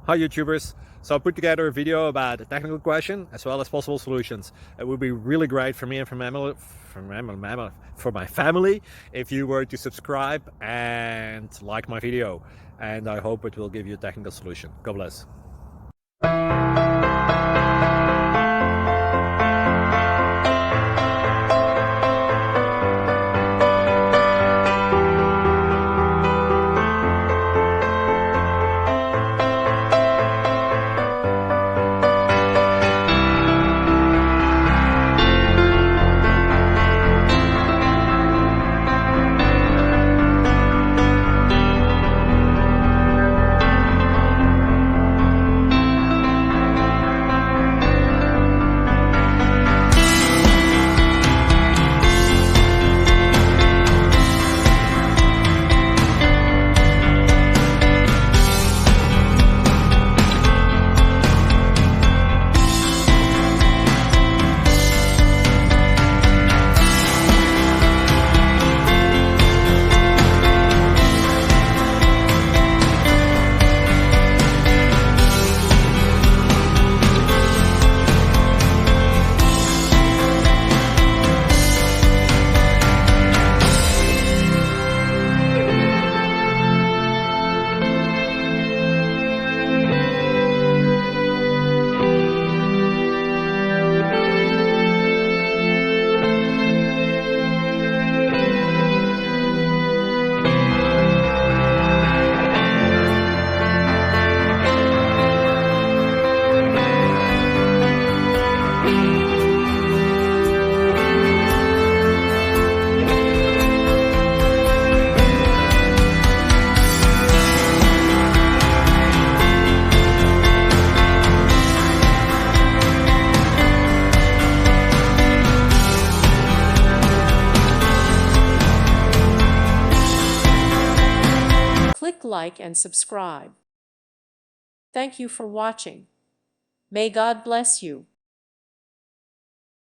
Hi YouTubers! So I put together a video about a technical question as well as possible solutions. It would be really great for me and for my family if you were to subscribe and like my video, and I hope it will give you a technical solution. God bless. Click like and subscribe. Thank you for watching. May God bless you.